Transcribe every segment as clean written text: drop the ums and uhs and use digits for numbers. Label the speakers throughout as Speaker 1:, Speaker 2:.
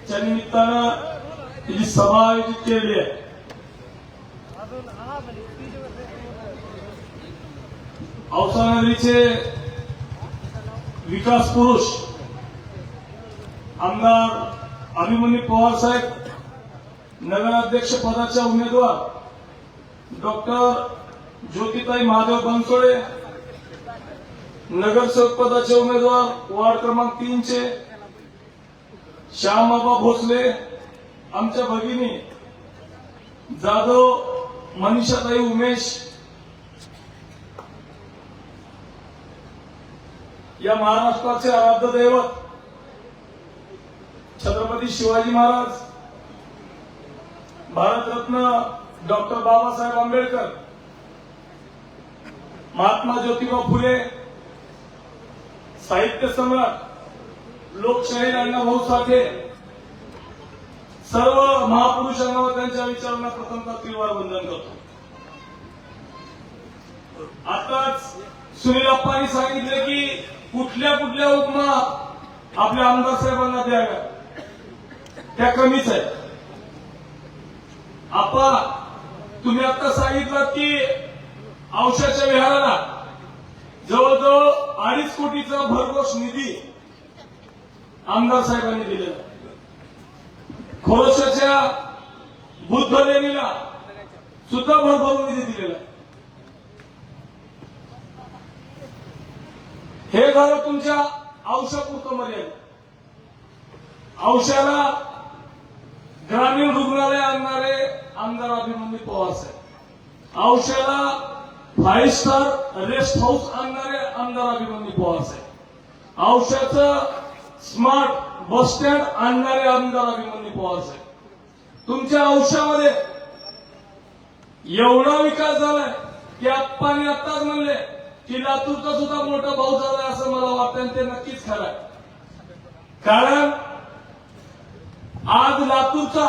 Speaker 1: च्या निमित्तानं जी सभा आयोजित केली आहे, औसा नगरीचे विकास पुरुष आमदार अभिमन्यू पवार साहेब, नगराध्यक्ष पदाच्या उमेदवार डॉक्टर ज्योतिताई महादेव बनसोडे, नगरसेवक पदाचे उमेदवार वार्ड क्रमांक 3 चे श्यामबाबा भोसले, आमच्या भगिनी जाधव मनीषाताई उमेश, या महाराष्ट्राचे आराध्य दैवत छत्रपती शिवाजी महाराज, भारतरत्न डॉक्टर बाबासाहेब आंबेडकर, महात्मा ज्योतिबा फुले, साहित्य सम्राट लोकशाहीर अण्णाभाऊ साठे, सर्व महापुरुषांना व त्यांच्या विचारांना प्रथमतः त्रिवार वंदन करतो. आताच सुनील अप्पांनी सांगितले की कुठल्या कुठल्या उपमा आपल्या आमदार साहेबांना द्याव्या, त्या कमीच आहेत. आपा, तुम्ही आता सांगितलं की औषधाच्या विहाराला जवळजवळ 2.5 कोटीचा भरघोस निधी आमदार साहेबांनी दिलेला. खोरसाच्या बुद्ध लेणीला सुद्धा भरभरून निधी दिलेला. हे झालं तुमच्या औषधापुरतं मर्यादित. औषधाला ग्रामीण रुग्णालय आणणारे आमदार अभिमन्यू पवार साहेब, औषधाला 5 स्टार रेस्ट हाऊस आणणारे आमदार अभिमन्यू पवार साहेब, औषधाचं स्मार्ट बस स्टँड आणणारे आमदार अभिमन्यू पवार साहेब. तुमच्या औषधामध्ये एवढा विकास झालाय की आप्पांनी आत्ताच म्हणले की लातूरचा सुद्धा मोठा भाऊ झालाय असं मला वाटतं, आणि ते नक्कीच खरं आहे. कारण आज लातूरचा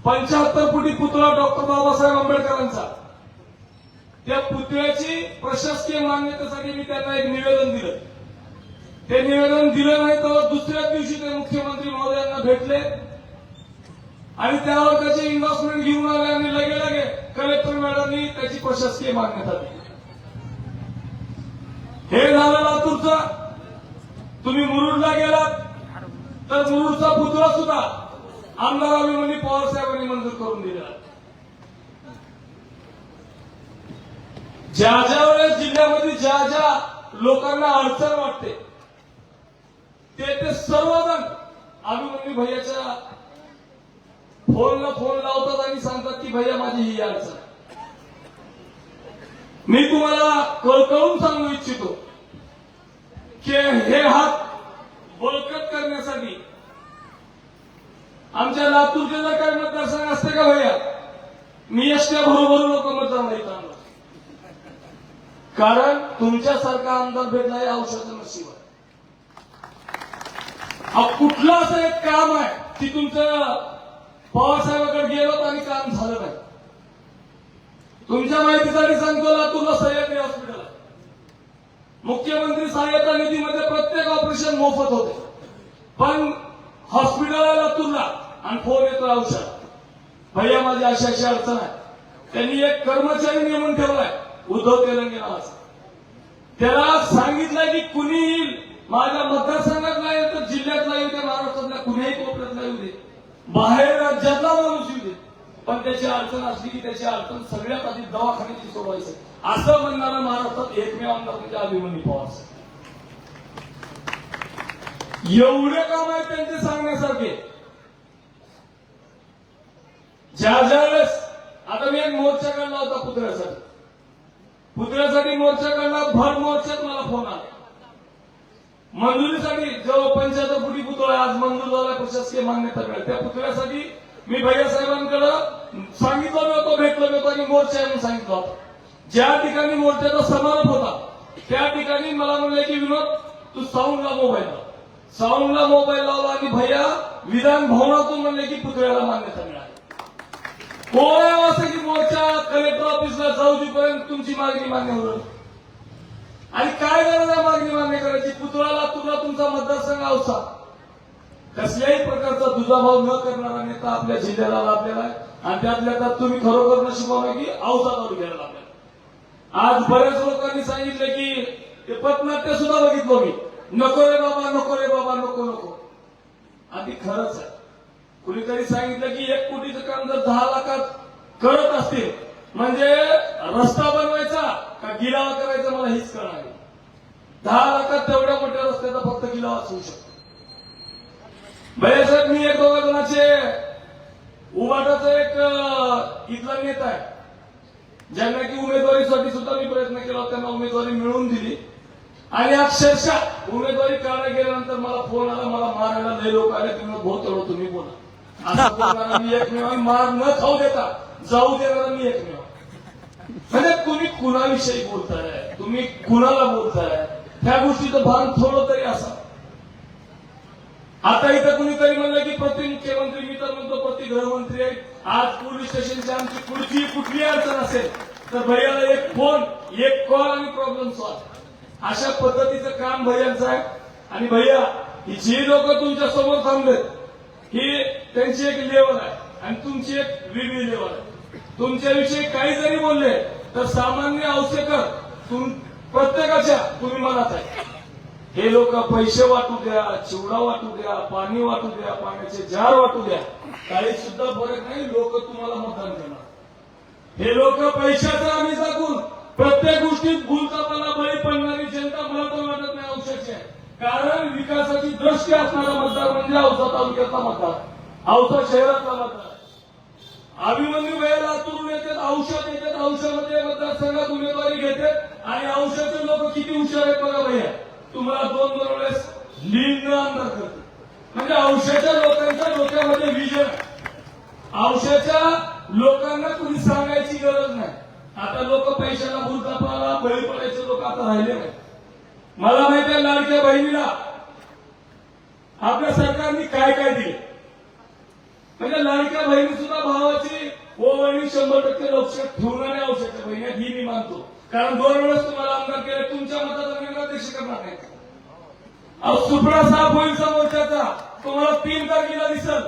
Speaker 1: 75 फुटी पुतळा डॉक्टर बाबासाहेब आंबेडकरांचा, त्या पुतळ्याची प्रशासकीय मान्यतेसाठी मी त्यांना एक निवेदन दिलं. ते निवेदन दिलं नाही तर दुसऱ्या दिवशी ते मुख्यमंत्री महोदयांना भेटले आणि त्यावर त्याची इन्व्हेस्टमेंट घेऊन आले आणि लगे कलेक्टर मॅडमनी त्याची प्रशासकीय मान्यता दिली. हे झालं लातूरचं. तुम्ही मुरुडला गेलात तर मुरुडचा पुतळा सुद्धा आमदार अभिमन्यू पवार साहेबांनी मंजूर करून दिला. ज्या ज्या वेळेस जिल्ह्यामध्ये ज्या ज्या लोकांना अडचण वाटते ते सर्वजण अभिमन्यू भैयाच्या फोनला फोन लावतात आणि सांगतात की भैया माझी ही अडचण. मी तुम्हाला कळकळून सांगू इच्छितो की हे हात बळकट करण्यासाठी आमच्या लातूरचे जर काही मतदारसंघ असते का भैया, मी एसट्या भरोभर लोक मतदान नाही आणलं. कारण तुमच्यासारखा आमदार भेटला हे औषधाचं नशीब आहे. कुठलं असं एक काम आहे की तुमचं पवारसाहेबांकडे गेलो आणि काम झालं नाही. तुमच्या माहितीसाठी सांगतो, लातूरला सह्याद्री हॉस्पिटल आहे. मुख्यमंत्री सहाय्यता निधीमध्ये प्रत्येक ऑपरेशन मोफत होते, पण हॉस्पिटल लातूरला आणि फोन येतो औषध, भैया माझी अशी अडचण आहे. त्यांनी एक कर्मचारी नेमून ठेवलाय उद्धव तेलंगे नावाचा. त्याला सांगितलंय की कुणी येईल माझ्या मतदारसंघातला येईल तर जिल्ह्यातला येऊ दे, महाराष्ट्रातल्या कुठल्याही कोपऱ्यातला येऊ दे, बाहेर राज्यातला माणूस येऊ दे, पण त्याची अडचण असली की त्याची अडचण सगळ्यात आधी दवाखान्याची सोडवायचं असं म्हणणारा महाराष्ट्रात एकमेव आमदार म्हणजे अभिमन्यू पवार साहेब. एवढे काम आहेत त्यांचे सांगण्यासारखे. ज्या ज्या वेळेस आता मी एक मोर्चा काढला होता पुतळ्यासाठी मोर्चा काढला, भर मोर्चात मला फोन आला मंजुरीसाठी. जवळ 75 फुटी पुतळा आज मंजूर झाला, प्रशासकीय मान्यता मिळाली. त्या पुतळ्यासाठी मी भैया साहेबांकडे सांगितलं होतं, भेटलो होतो आणि मोर्चा म्हणून सांगितलं होतं. ज्या ठिकाणी मोर्चाचा समारोप होता त्या ठिकाणी मला म्हणले की विनोद तू साऊंडला मोबाईल लाव. साऊंडला मोबाईल लावला आणि भैया विधान भवनातून म्हणले की पुतळ्याला मान्यता मिळाली. कोणा वाजता की मोर्चा कलेक्टर ऑफिसला जाऊपर्यंत तुमची मागणी मान्य होईल. आणि काय गरज आहे मागणी मान्य करायची? पुतळा लातूरला तुमचा मतदारसंघ औसा, कसल्याही प्रकारचा दुजाभाव न करणारा नेता आपल्या जिल्ह्याला लाभलेला आहे आणि त्यातल्या त्यात तुम्ही खरोखर नशिबाने की औसा तालुक्याला लाभलेला। आज बऱ्याच लोकांनी सांगितलं की ते पथनाट्य सुद्धा बघितलं मी, नको रे बाबा, नको रे बाबा, नको नको। आणि खरंच आहे, कुणीतरी सांगितलं की 1 कोटीचं काम जर 10 लाखात करत असतील म्हणजे रस्ता बनवायचा का गिलावा करायचा मला हेच कळणार नाही। 10 लाखात तेवढ्या मोठ्या रस्त्याचा फक्त गिलावाच होऊ शकतो। भैयासाहेब, मी 1-2 जणांचे उभाटाचा एक इथला नेता आहे ज्यांना की उमेदवारीसाठी सुद्धा मी प्रयत्न केला, त्यांना उमेदवारी मिळवून दिली आणि अक्षरशः उमेदवारी काढायला गेल्यानंतर मला फोन आला, मला मारायला लय लोक आले, तुम्ही बहुत तेवढं तुम्ही बोला। असं बोलणारा मी एकमेव, मार न खाऊ देता जाऊ देणारा मी एकमेव। म्हणजे तुम्ही कुणाविषयी बोलताय, तुम्ही कुणाला बोलताय, ह्या गोष्टीचं भान थोडं तरी असा। आता इथं कुणीतरी म्हणलं की प्रतिमुख्यमंत्री, मी तर म्हणतो प्रति गृहमंत्री आहे। आज पोलीस स्टेशनची आमची पुढची कुठली अडचण असेल तर भैयाला एक फोन, एक कॉल आणि प्रॉब्लेम सॉल्व, अशा पद्धतीचं काम भैयांचं आहे। आणि भैया, ही जी लोक तुमच्या समोर थांबलेत ही त्यांची एक लेवल आहे आणि तुमची एक वेगळी लेवल आहे। तुमच्याविषयी काही जरी बोलले तर सामान्य औषधकर प्रत्येकाच्या तुम्ही मनात आहे। हे लोक पैसे वाटू द्या, चिवडा वाटू द्या, पाणी वाटू द्या, पाण्याचे जार वाटू द्या, काही सुद्धा फरक नाही, लोक तुम्हाला मतदान करणार। हे लोक पैशाचं आम्ही दाखवून प्रत्येक गोष्टीत भूलथापाला बळी पडणारी जनता मला तर वाटत नाही औषधाची आहे। कारण विकासाची दृष्टी असणारा मतदार म्हणजे औसा तालुक्याचा मतदार, औसा शहराचा मतदार। अभिमन्यू भैयाला लातूरून येतात, औषध येतात, औषधामध्ये मतदारसंघात उमेदवारी घेतात आणि औषधाचे लोक किती हुशार आहेत बघा भैया, तुम्हाला 2-2 वेळेस लीड न आमदार करते। म्हणजे औषधाच्या लोकांच्या डोक्यामध्ये विजन, औषधाच्या लोकांना कुणी सांगायची गरज नाही। आता लोक पैशाला भूलथापाला बळी पडायचे लोक आता राहिले नाही। मला माहिती आहे लाडक्या बहिणीला आपल्या सरकारने काय काय दिले, म्हणजे लाडक्या बहिणी सुद्धा भावाची ओवळणी 100% लक्ष ठेवणाऱ्या औषधाच्या बहिणी ही मी मानतो। कारण 2 वेळेस तुम्हाला आमदार केले, तुमच्या मताचा नगराध्यक्ष करणार नाही। सुपडा साफ होईल समोरच्याचा, तुम्हाला 3 तारखेला दिसल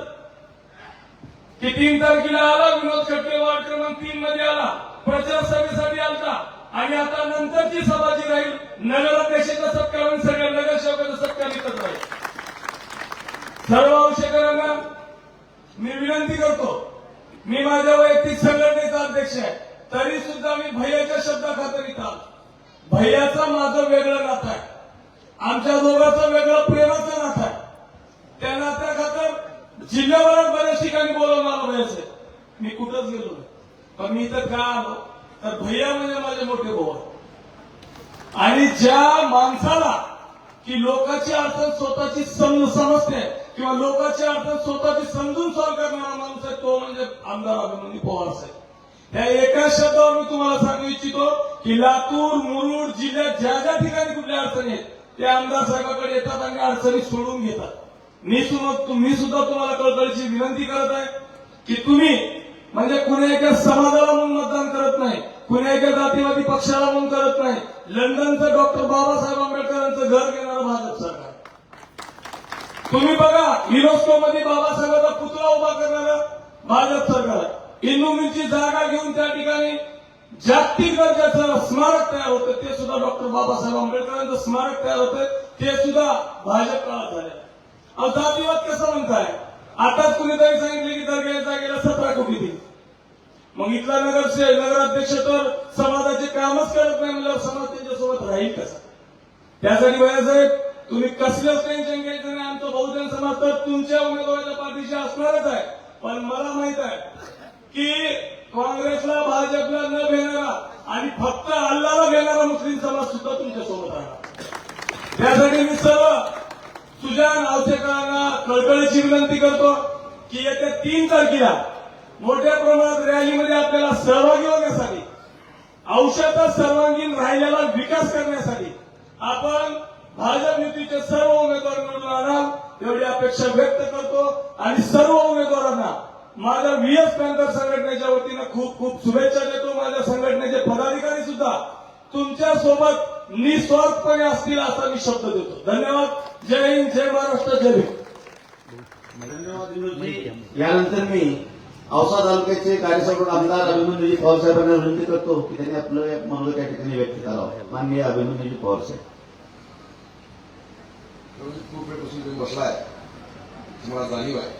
Speaker 1: की 3 तारखेला आला विनोद खडके वार्ड क्रमांक 3 मध्ये आला, प्रचार सभेसाठी आलता आणि आता नंतरची सभा जी राहील नगराध्यक्षाचा सत्कार आणि सगळ्या नगरसेवकाचा सत्कार इथंच राहील। सर्व औषधकारांना मी विनंती करतो, मी माझ्या वैयक्तिक संघटनेचा अध्यक्ष आहे तरी सुद्धा मी भैयाच्या शब्दाखातर इथं आलो। भैयाचं माझं वेगळं नातं आहे, आमच्या दोघांचं वेगळं प्रेमाचं नातं आहे। त्या नात्याखातर जिल्ह्याभरात बऱ्याच ठिकाणी बोलवून आलो भैयाचे, मी कुठंच गेलो नाही, पण मी इथं का आलो तर भैया म्हणजे माझे मोठे भाऊ आहे। आणि ज्या माणसाला की लोकांची अडचण स्वतःची समजते किंवा लोकांची अडचण स्वतःची समजून सॉल्व्ह करणारा माणूस आहे तो म्हणजे आमदार अभिमन्यू पवार साहेब। त्या एका शब्दावर मी तुम्हाला सांगू इच्छितो की लातूर, मुरुड जिल्ह्यात ज्या ज्या ठिकाणी कुठल्या अडचणी आहेत ते आमदार साहेबांकडे येतात आणि अडचणी सोडून घेतात। मी सुद्धा तुम्हाला कळकळीची विनंती करत आहे की तुम्ही म्हणजे कुण्या एका समाजाला म्हणून मतदान करत नाही, कुण्या एका जातीवादी पक्षाला म्हणून करत नाही। लंडनचं डॉक्टर बाबासाहेब आंबेडकरांचं घर घेणारं भाजप सरकार, तुम्ही बघा युनेस्को मध्ये बाबासाहेबांचा पुतळा उभा करणारं भाजप सरकार, हिंदू मिलची जागा घेऊन त्या ठिकाणी जागतिक दर्जाचं स्मारक तयार होतं, ते सुद्धा डॉक्टर बाबासाहेब आंबेडकरांचं स्मारक तयार होतं, ते सुद्धा भाजप काळात झालं। जातीवाद कसं म्हणताय, आताच कुणीतरी सांगितले की दर्ग्या जागेला 17 कोटी दिली, मग इथला नगराध्यक्ष तर समाजाचे कामच करत नाही म्हणजे समाज त्यांच्यासोबत राहील कसा। त्यासाठी भैयासाहेब तुम्ही कसलंच टेन्शन घ्यायचं नाही, आमचा बहुजन समाज तर तुमच्या उमेदवाराच्या पाठीशी असणारच आहे। पण मला माहित आहे की काँग्रेसला भाजपला न भेटणारा आणि फक्त अल्लाला भेटणारा मुस्लिम समाज सुद्धा तुमच्यासोबत आहे। त्यासाठी मी सर्व सुजाण औषधकारांना कळकळीची विनंती करतो की येत्या 3 तारखेला मोठ्या प्रमाणात रॅलीमध्ये आपल्याला सहभागी होण्यासाठी, औषधाचा सर्वांगीण राहिलेला विकास करण्यासाठी आपण भाजप युतीचे सर्व उमेदवार निवडून आणाल एवढी अपेक्षा व्यक्त करतो आणि सर्व उमेदवारांना माझ्या व्हीएस पॅन्थर संघटनेच्या वतीनं खूप खूप शुभेच्छा देतो। माझ्या संघटनेचे पदाधिकारी सुद्धा तुमच्या सोबत निस्वार्थपणे असतील असा मी शब्द देतो। धन्यवाद। जय हिंद, जय महाराष्ट्र, जय भीम।
Speaker 2: धन्यवाद विनोदजी. यानंतर मी औसा तालुक्याचे कार्यसभा आमदार अभिमन्यूजी पवार साहेबांना विनंती करतो की त्यांनी आपलं मनोगत त्या ठिकाणी व्यक्त करावं. माननीय अभिमन्यूजी पवार साहेब.
Speaker 3: खूप वेळपासून तुम्ही बसलाय, तुम्हाला जाणीव आहे.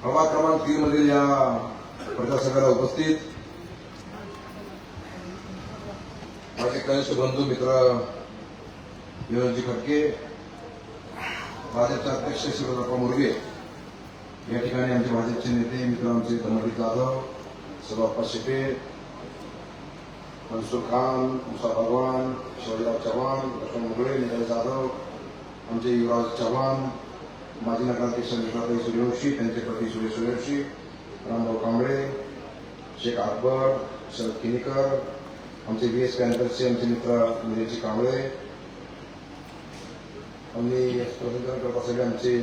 Speaker 3: प्रभाग क्रमांक 3 मधील या प्रजासभाला उपस्थित माझे कनिष्ठ बंधू मित्र विनोदजी खटके, भाजपचे अध्यक्ष शिवराजप्पा मुरगे, या ठिकाणी आमचे भाजपचे नेते मित्र आमचे धनवडी जाधव, सभाप्पा शेटे, मनसूर खान, मुसा भगवान, शिवाजीराव चव्हाण, लक्ष्मण मुगळे, निलेश जाधव, आमचे युवराज चव्हाण, माजी नगराध्यक्ष निकाताई सूर्यवंशी, त्यांचे पती सुरेश सूर्यवंशी, रामभाऊ कांबळे, शेख अकबर, शरद किनीकर, आमचे बीएस कॅन्टरचे आमचे मित्र निलेशजी कांबळे, आम्ही प्रबंधन करत असलेले आमचे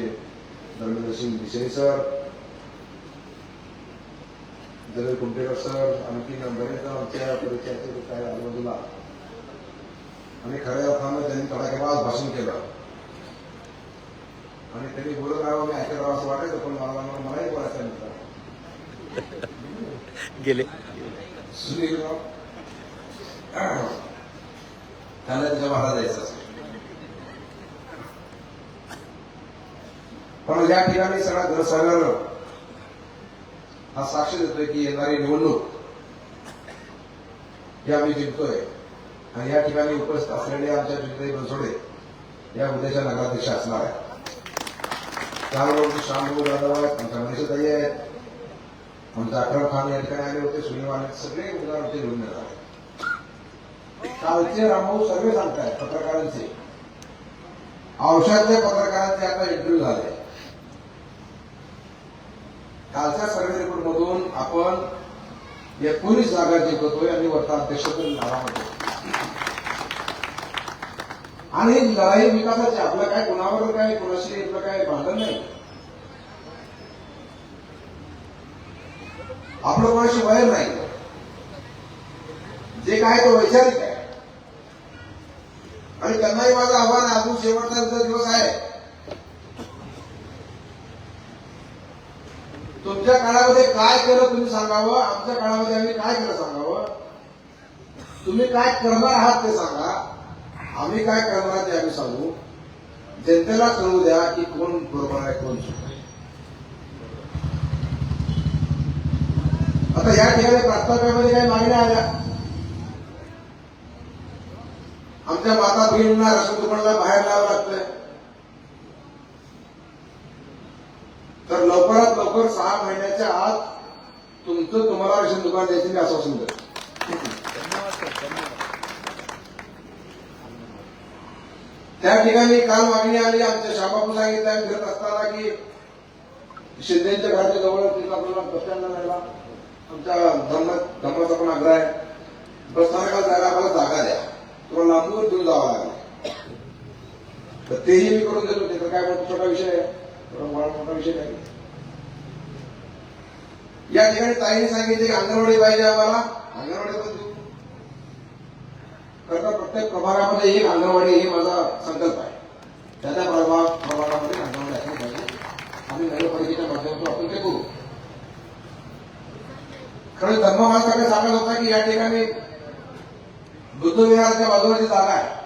Speaker 3: धर्मेंद्र सिंग बिसेनी सर, जलील कुंटेकर सर, आणखी बरेच आमच्या परिचयाचे काय आजूबाजूला, आणि खऱ्या अर्थानं त्यांनी तडाखेबाज भाषण केलं आणि त्यांनी बोलत राहावं, मी ऐकत राहावं असं वाटायचं, पण मलाही बोलायचं मित्र
Speaker 4: गेले
Speaker 3: सुनीलराव त्यांना त्याच्या महाराज जायचं असं. पण या ठिकाणी सगळा जनसागर हा साक्ष देतोय की येणारी निवडणूक ही आम्ही जिंकतोय आणि या ठिकाणी उपस्थित असलेले आमच्या ज्योतिताई बनसोडे या उद्याच्या नगराध्यक्ष असणार आहेत. त्याबरोबर शामभाऊ जाधव आहेत, आमच्या मनीषाताई आहेत, आमचे अकरम खान या ठिकाणी आले होते, सुनील सगळे उमेदवार आमचे निवडून येणार आहेत. कालचे रामभाऊ सर्वे सांगतायत पत्रकारांचे, औषधाच्या पत्रकारांचे आता इंटरव्ह्यू झाले. कालच्या सर्वे रिपोर्ट मधून आपण 19 जागा जिंकतोय आणि वरता अध्यक्षपद नावामध्ये, आणि लढाई विकासाची. आपलं काय कुणावर काय कुणाशी आपलं काय भांडण नाही, आपलं कोणाशी वैर नाही, जे काय तो वैचारिक आहे. आणि त्यांनाही माझं आव्हान आहे, अजून शेवटचा दिवस आहे. तुमच्या काळामध्ये काय केलं तुम्ही सांगावं, आमच्या काळामध्ये आम्ही काय केलं सांगावं, तुम्ही काय करणार आहात ते सांगा, आम्ही काय करणार ते आम्ही सांगू. जनतेला कळू द्या की कोण बरोबर आहे कोण चूक आहे. आता या ठिकाणी प्रास्ताविकामध्ये काही मागण्या आल्या. आमच्या माता बहिणींना राशन दुकानाला बाहेर लावावं लागतंय, तर लवकरात लवकर 6 महिन्याच्या आत तुमचं तुम्हाला रेशन दुकान द्यायचं मी आश्वासन देतो. त्या ठिकाणी काल मागणी आली, आमच्या शाबाबू सांगितलं फिरत असताना की शिंदेच्या घराच्या जवळ तिथं आपल्याला बस स्टँडला जायला आमच्या धर्माचा पण आग्रह आहे. बस स्थानकाला जायला आम्हाला जागा द्या, तुम्हाला लांबून घेऊन जावं लागेल, तर तेही मी करून देतो. तिथं काय मोठा छोटा विषय आहे, मोठा विषय नाही. या ठिकाणी ताईने सांगितले की अंगणवाडी पाहिजे आम्हाला, अंगणवाडी पण देऊ. खरं प्रत्येक प्रभागामध्ये एक अंगणवाडी हे माझा संकल्प आहे. त्या प्रभागामध्ये अंगणवाडी असली पाहिजे. आम्ही नगरपालिकेच्या माध्यमातून आपण ते करू. खरं धर्म माझ्याकडे सांगत होता की या ठिकाणी बुद्धविहाराच्या बाजूला जी जागा आहे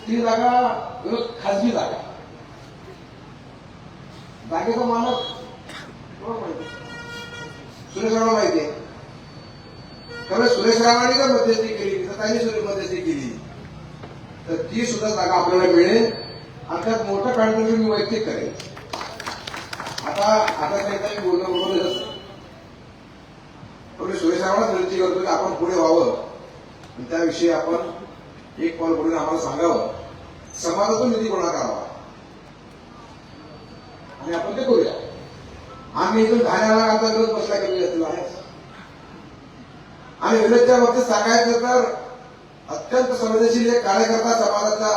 Speaker 3: ती जागा खासगी जागा, जागेचा मालक सुरेश राव माहिती आहे. खरं सुरेश रावांनी जर मध्यस्थी केली तर त्यांनी सुरेश मध्यस्थी केली तर ती सुद्धा जागा आपल्याला मिळेल आणि त्यात मोठं कॉन्ट्रिब्युशन मी वैयक्तिक करेल. आता काही बोलणं असतं, पण सुरेश रावांना विनंती करतो की आपण पुढे व्हावं आणि त्याविषयी आपण एक पाऊल पुढे आम्हाला सांगावं. समाजातून निधी गोळा करावा आणि आपण ते करूया. आम्ही इथून ठाण्याला आता विरोध बसला कमी असलेला आहे आणि विरोधच्या बाबतीत सांगायचं तर अत्यंत संवेदनशील एक कार्यकर्ता समाजाचा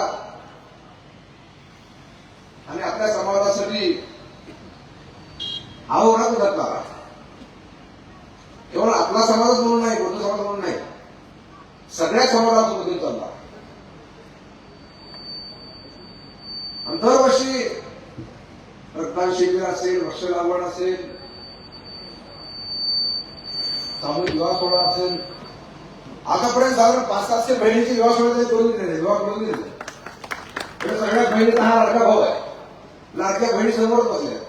Speaker 3: आणि आपल्या समाजासाठी आव्हानात घातला. केवळ आपला समाजच म्हणून नाही, बौद्ध समाज म्हणून नाही, सगळ्या समाजासोबतून चालला. पण दरवर्षी रक्तदान शिबिर असेल, वृक्ष लागवड असेल, सामूहिक विवाह सोहळा असेल, आतापर्यंत साधारण 500-700 बहिणीचे विवाह सोहळे करून दिले, विवाह करून दिले. सगळ्या बहिणीचा हा लाडका भाऊ आहे. लाडक्या बहिणी समोरच बसल्या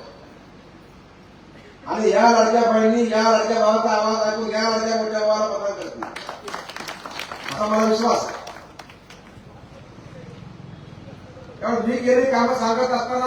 Speaker 3: आणि या लाडक्या बहिणी या लाडक्या भावाचा आवाज ऐकून या लाडक्या मोठ्या भावाला मतदान करतील असा मला विश्वास आहे. कारण मी केलेली कामं सांगत असताना